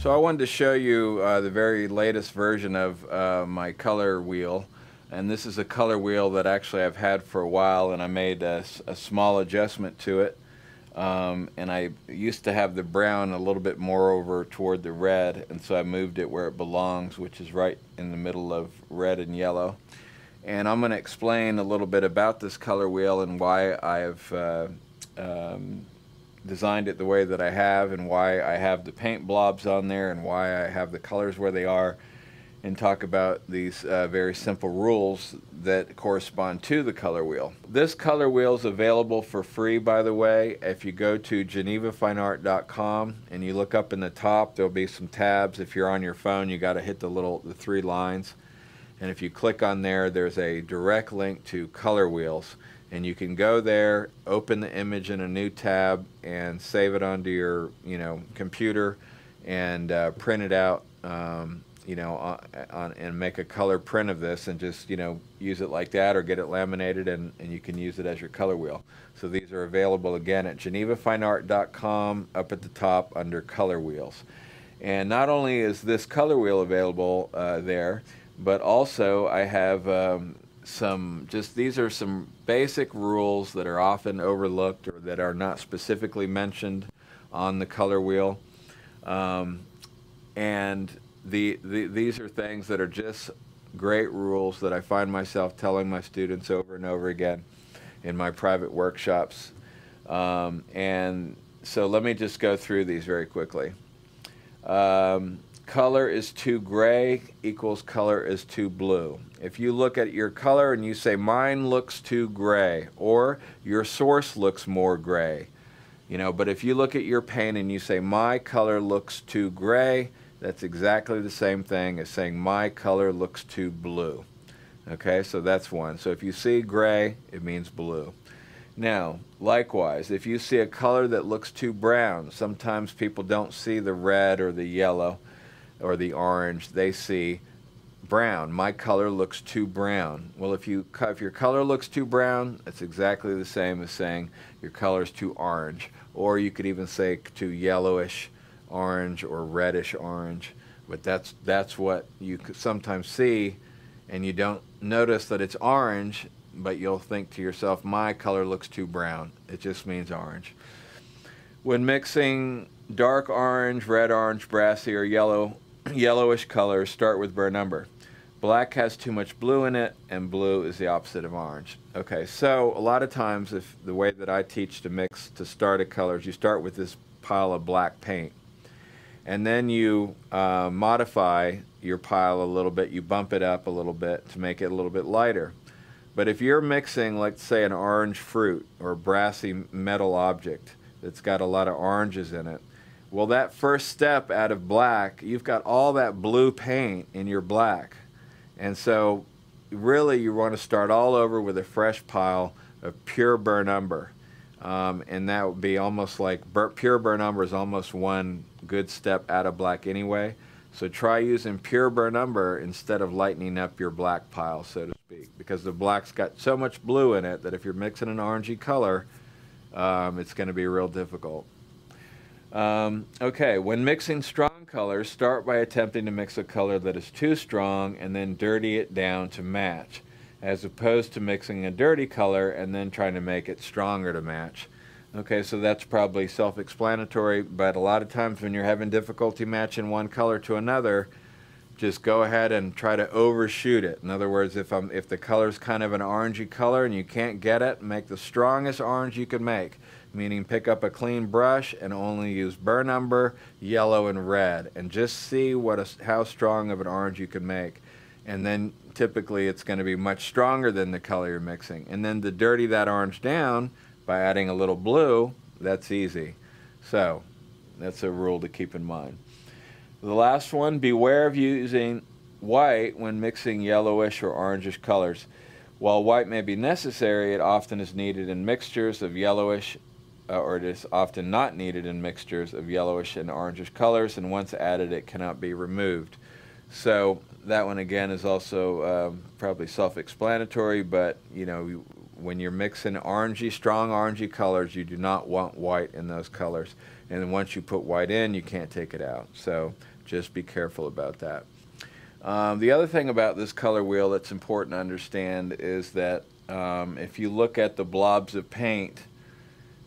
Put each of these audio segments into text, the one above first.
So I wanted to show you the very latest version of my color wheel, and this is a color wheel that actually I've had for a while, and I made a small adjustment to it. And I used to have the brown a little bit more over toward the red, and so I moved it where it belongs, which is right in the middle of red and yellow. And I'm going to explain a little bit about this color wheel and why I've designed it the way that I have, and why I have the paint blobs on there, and why I have the colors where they are, and talk about these very simple rules that correspond to the color wheel. This color wheel is available for free, by the way. If you go to genevafineart.com and you look up in the top, there'll be some tabs. If you're on your phone, you got to hit the three lines, and if you click on there, there's a direct link to color wheels. And you can go there, open the image in a new tab, and save it onto your, computer, and print it out, and make a color print of this, and just, use it like that, or get it laminated, and you can use it as your color wheel. So these are available again at genevafineart.com, up at the top under color wheels. And not only is this color wheel available there, but also I have these are some basic rules that are often overlooked, or that are not specifically mentioned on the color wheel. And these are things that are just great rules that I find myself telling my students over and over again in my private workshops. And so let me just go through these very quickly. Color is too gray equals color is too blue. If you look at your color and you say mine looks too gray, or your source looks more gray, but if you look at your paint and you say my color looks too gray, that's exactly the same thing as saying my color looks too blue. Okay, so that's one. So if you see gray, it means blue. Now, likewise, if you see a color that looks too brown, sometimes people don't see the red or the yellow or the orange, they see brown. My color looks too brown. Well, if your color looks too brown, it's exactly the same as saying your color is too orange. Or you could even say too yellowish orange or reddish orange. But that's what you sometimes see, and you don't notice that it's orange, but you'll think to yourself, my color looks too brown. It just means orange. When mixing dark orange, red orange, brassy, or yellowish colors, start with bare number. Black has too much blue in it, and blue is the opposite of orange. Okay, so a lot of times, if the way that I teach to mix to start a color is you start with this pile of black paint, and then you modify your pile a little bit, you bump it up a little bit to make it a little bit lighter. But if you're mixing, like say, an orange fruit or a brassy metal object that's got a lot of oranges in it, well, that first step out of black, you've got all that blue paint in your black. And so really you want to start all over with a fresh pile of pure burnt umber. And that would be almost like pure burnt umber is almost one good step out of black anyway. So try using pure burnt umber instead of lightening up your black pile, so to speak, because the black's got so much blue in it that if you're mixing an orangey color, it's going to be real difficult. Okay, when mixing strong colors, start by attempting to mix a color that is too strong and then dirty it down to match, as opposed to mixing a dirty color and then trying to make it stronger to match. Okay, so that's probably self-explanatory, but a lot of times when you're having difficulty matching one color to another, just go ahead and try to overshoot it. In other words, if the color's kind of an orangey color and you can't get it, make the strongest orange you can make. Meaning pick up a clean brush and only use burnt umber, yellow, and red, and just see how strong of an orange you can make. And then typically it's going to be much stronger than the color you're mixing. And then to dirty that orange down by adding a little blue, that's easy. So that's a rule to keep in mind. The last one, beware of using white when mixing yellowish or orangish colors. While white may be necessary, it often is needed in mixtures of yellowish or it is often not needed in mixtures of yellowish and orangish colors, and once added it cannot be removed. So that one again is also probably self-explanatory, but when you're mixing orangey, strong orangey colors, you do not want white in those colors, and then once you put white in, you can't take it out. So Just be careful about that. The other thing about this color wheel that's important to understand is that if you look at the blobs of paint,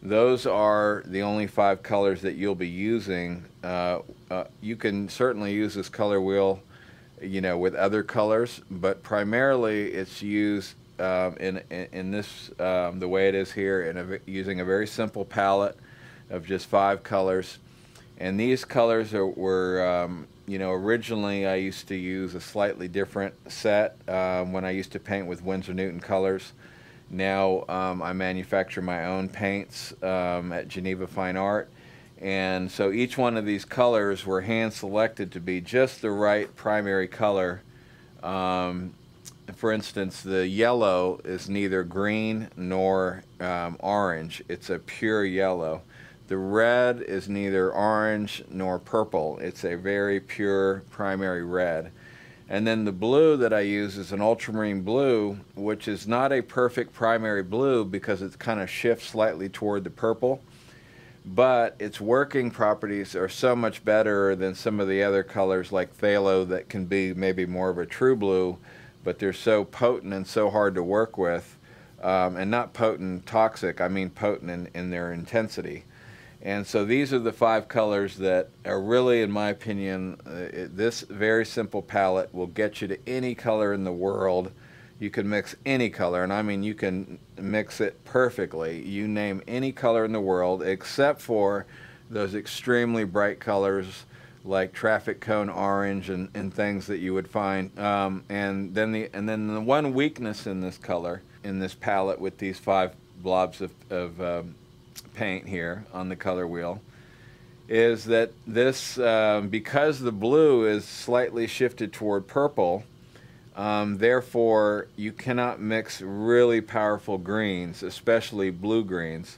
those are the only 5 colors that you'll be using. You can certainly use this color wheel, you know, with other colors, but primarily it's used in this the way it is here, using a very simple palette of just 5 colors. And these colors were you know, originally I used to use a slightly different set when I used to paint with Winsor Newton colors. Now I manufacture my own paints at Geneva Fine Art, and so each one of these colors were hand selected to be just the right primary color. For instance, the yellow is neither green nor orange. It's a pure yellow. The red is neither orange nor purple. It's a very pure primary red. And then the blue that I use is an ultramarine blue, which is not a perfect primary blue because it kind of shifts slightly toward the purple, but its working properties are so much better than some of the other colors like phthalo that can be maybe more of a true blue, but they're so potent and so hard to work with, and not potent toxic, I mean potent in their intensity. And so these are the 5 colors that are really, in my opinion, this very simple palette will get you to any color in the world. You can mix any color, and I mean you can mix it perfectly. You name any color in the world except for those extremely bright colors like traffic cone orange and things that you would find. And then the one weakness in this color, in this palette with these 5 blobs of paint here on the color wheel, is that this, because the blue is slightly shifted toward purple, therefore you cannot mix really powerful greens, especially blue greens.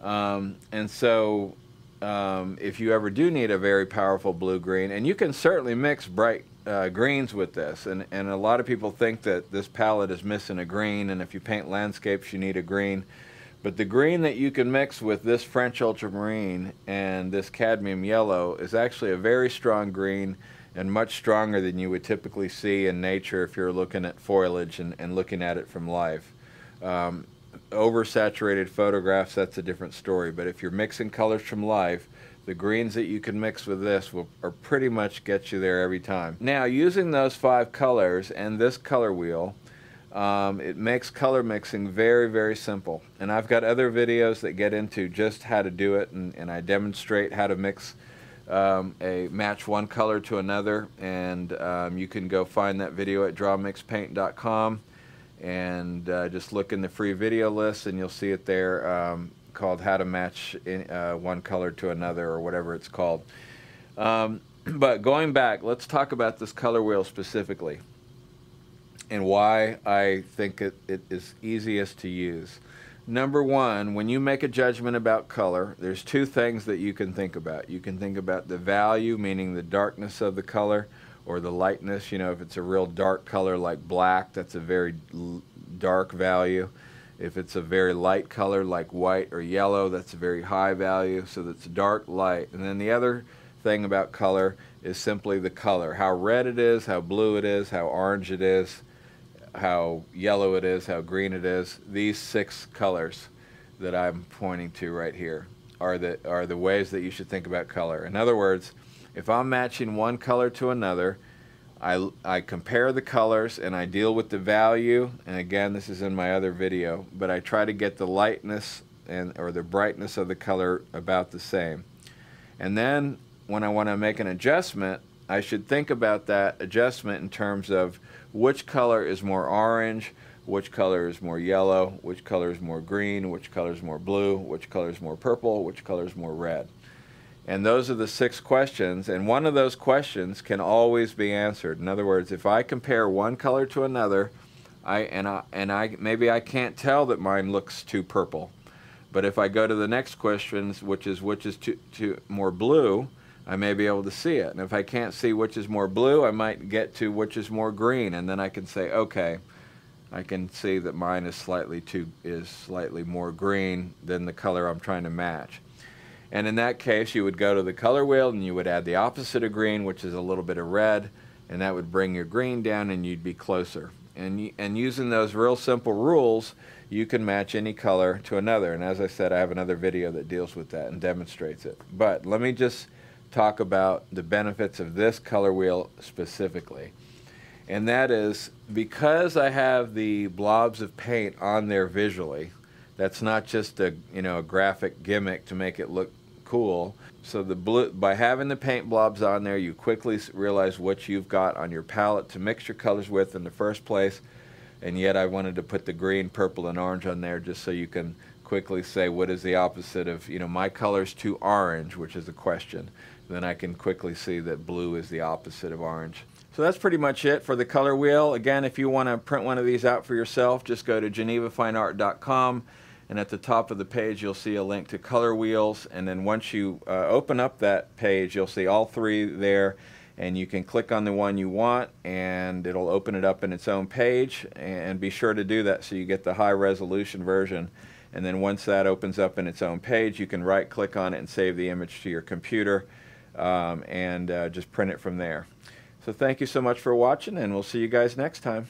And so if you ever do need a very powerful blue green, and you can certainly mix bright greens with this, and a lot of people think that this palette is missing a green, and if you paint landscapes you need a green. But the green that you can mix with this French ultramarine and this cadmium yellow is actually a very strong green, and much stronger than you would typically see in nature if you're looking at foliage and looking at it from life. Oversaturated photographs, that's a different story, but if you're mixing colors from life, the greens that you can mix with this will pretty much get you there every time. Now, using those 5 colors and this color wheel, it makes color mixing very, very simple. And I've got other videos that get into just how to do it, and I demonstrate how to mix match one color to another, and you can go find that video at drawmixpaint.com, and just look in the free video list and you'll see it there, called how to match one color to another, or whatever it's called. But going back, let's talk about this color wheel specifically and why I think it is easiest to use. Number one, when you make a judgment about color, there's 2 things that you can think about. You can think about the value, meaning the darkness of the color, or the lightness. You know, if it's a real dark color like black, that's a very dark value. If it's a very light color like white or yellow, that's a very high value. So that's dark, light. And then the other thing about color is simply the color. How red it is, how blue it is, how orange it is, how yellow it is, how green it is. These 6 colors that I'm pointing to right here are the ways that you should think about color. In other words, if I'm matching one color to another, I compare the colors and I deal with the value, and again, this is in my other video, but I try to get the lightness or the brightness of the color about the same. And then when I want to make an adjustment, I should think about that adjustment in terms of which color is more orange, which color is more yellow, which color is more green, which color is more blue, which color is more purple, which color is more red. And those are the 6 questions, and one of those questions can always be answered. In other words, if I compare one color to another, maybe I can't tell that mine looks too purple. But if I go to the next questions, which is too more blue, I may be able to see it. And if I can't see which is more blue, I might get to which is more green, and then I can say, okay, I can see that mine is slightly more green than the color I'm trying to match. And in that case, you would go to the color wheel and you would add the opposite of green, which is a little bit of red, and that would bring your green down and you'd be closer. And using those real simple rules, you can match any color to another. And as I said, I have another video that deals with that and demonstrates it. But let me just talk about the benefits of this color wheel specifically. And that is, because I have the blobs of paint on there visually, that's not just a a graphic gimmick to make it look cool. So the blue, by having the paint blobs on there, you quickly realize what you've got on your palette to mix your colors with in the first place. And yet I wanted to put the green, purple, and orange on there just so you can quickly say what is the opposite of, my color's too orange, which is a question. Then I can quickly see that blue is the opposite of orange. So that's pretty much it for the color wheel. Again, if you want to print one of these out for yourself, just go to genevafineart.com. And at the top of the page you'll see a link to color wheels, and then once you open up that page you'll see all three there, and you can click on the one you want and it'll open it up in its own page. And be sure to do that so you get the high resolution version. And then once that opens up in its own page, you can right click on it and save the image to your computer, and just print it from there. So thank you so much for watching, and we'll see you guys next time.